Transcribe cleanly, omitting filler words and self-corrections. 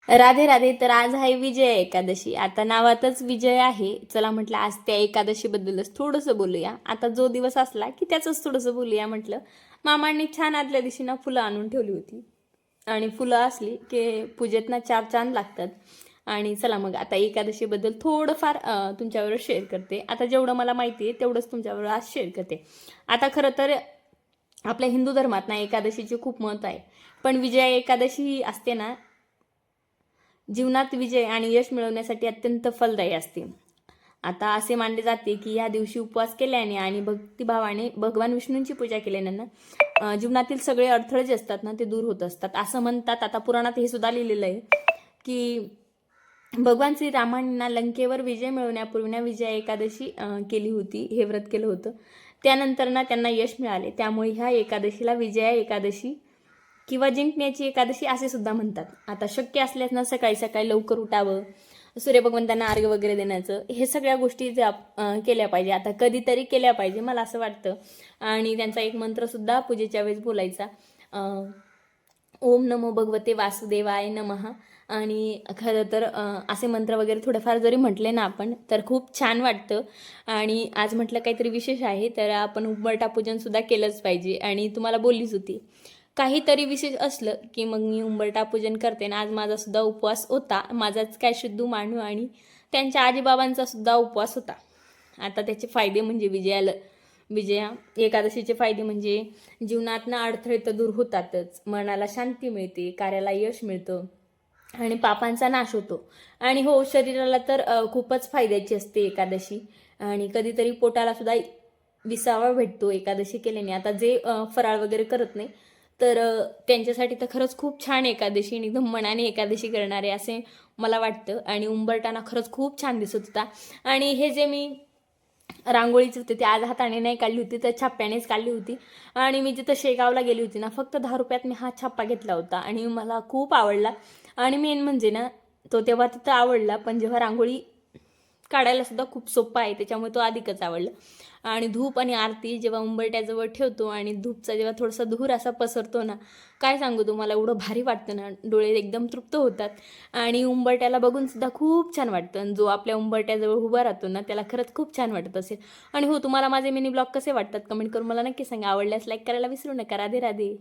राधे राधे. तर आज आहे विजय एकादशी. आता नावातच विजय आहे. चला म्हटलं आज त्या एकादशीबद्दलच थोडंसं बोलूया. आता जो दिवस असला की त्याचंच थोडंसं बोलूया म्हटलं. मामांनी छान आदल्या दिवशी ना फुलं आणून ठेवली होती आणि फुलं असली की पूजेत ना चार चांद लागतात. आणि चला मग आता एकादशीबद्दल थोडंफार तुमच्याबरोबर शेअर करते. आता जेवढं मला माहिती आहे तेवढंच तुमच्याबरोबर आज शेअर करते. आता खरं तर आपल्या हिंदू धर्मात ना एकादशीचे खूप महत्त्व आहे. पण विजया एकादशी ही असते ना, जीवनात विजय आणि यश मिळवण्यासाठी अत्यंत फलदायी असते. आता असे मानले जाते की या दिवशी उपवास केल्याने आणि भक्तिभावाने भगवान विष्णूंची पूजा केल्याने ना जीवनातील सगळे अडथळे जे असतात ना ते दूर होत असतात असं म्हणतात. आता पुराणात हे सुद्धा लिहिलेलं आहे की भगवान श्रीरामांनी ना लंकेवर विजय मिळवण्यापूर्वी ना विजया एकादशी केली होती, हे व्रत केलं होतं. त्यानंतर ना त्यांना यश मिळाले. त्यामुळे ह्या एकादशीला विजया एकादशी किंवा जिंकण्याची एकादशी असे सुद्धा म्हणतात. आता शक्य असल्यास ना सकाळी सकाळी लवकर उठावं, सूर्यभगवंतांना अर्घ्य वगैरे देण्याचं, हे सगळ्या गोष्टी ज्या केल्या पाहिजे. आता कधीतरी केल्या पाहिजे मला असं वाटतं. आणि त्यांचा एक मंत्रसुद्धा पूजेच्या वेळेस बोलायचा, ओम नमो भगवते वासुदेवाय नमः. आणि खरं तर असे मंत्र वगैरे थोडेफार जरी म्हटले ना आपण तर खूप छान वाटतं. आणि आज म्हटलं काहीतरी विशेष आहे तर आपण उंबरठा पूजनसुद्धा केलंच पाहिजे. आणि तुम्हाला बोललीच होती काहीतरी विशेष असलं की मग मी उंबरठा पूजन करते ना. आज माझा सुद्धा उपवास होता, माझाच काय शुद्धू मांडू आणि त्यांच्या आजीबाबांचा सुद्धा उपवास होता. आता त्याचे फायदे म्हणजे विजया एकादशीचे फायदे म्हणजे जीवनात ना अडथळे तर दूर होतातच, मनाला शांती मिळते, कार्याला यश मिळतं आणि पापांचा नाश होतो. आणि हो, शरीराला तर खूपच फायद्याची असते एकादशी. आणि कधीतरी पोटाला सुद्धा विसावा भेटतो एकादशी केल्याने. आता जे फराळ वगैरे करत नाही तर त्यांच्यासाठी तर खरंच खूप छान एकादशी आणि एकदम मनाने एकादशी करणारे असे मला वाटतं. आणि उंबरटाना खरंच खूप छान दिसत होता. आणि हे जे मी रांगोळीच होते ते आज हाताने नाही काढली होती तर छाप्यानेच काढली होती. आणि मी जिथं शेगावला गेली होती ना फक्त 10 रुपयात मी हा छापा घेतला होता आणि मला खूप आवडला. आणि मेन म्हणजे ना तो तेव्हा तिथं आवडला पण जेव्हा रांगोळी काढायला सुद्धा खूप सोपं आहे त्याच्यामुळे तो अधिकच आवडला. आणि धूप आणि आरती जेव्हा उंबरट्याजवळ ठेवतो आणि धूपचा जेव्हा थोडासा धूर असा पसरतो ना, काय सांगू तुम्हाला, एवढं भारी वाटतं ना, डोळे एकदम तृप्त होतात. आणि उंबरट्याला बघून सुद्धा खूप छान वाटतं. आणि जो आपल्या उंबरट्याजवळ उभा राहतो ना त्याला खरंच खूप छान वाटत असेल. आणि हो, तुम्हाला माझे मिनी ब्लॉग कसे वाटतात कमेंट करून मला नक्की सांगा. आवडल्यास लाईक करायला विसरू नका. राधे राधे.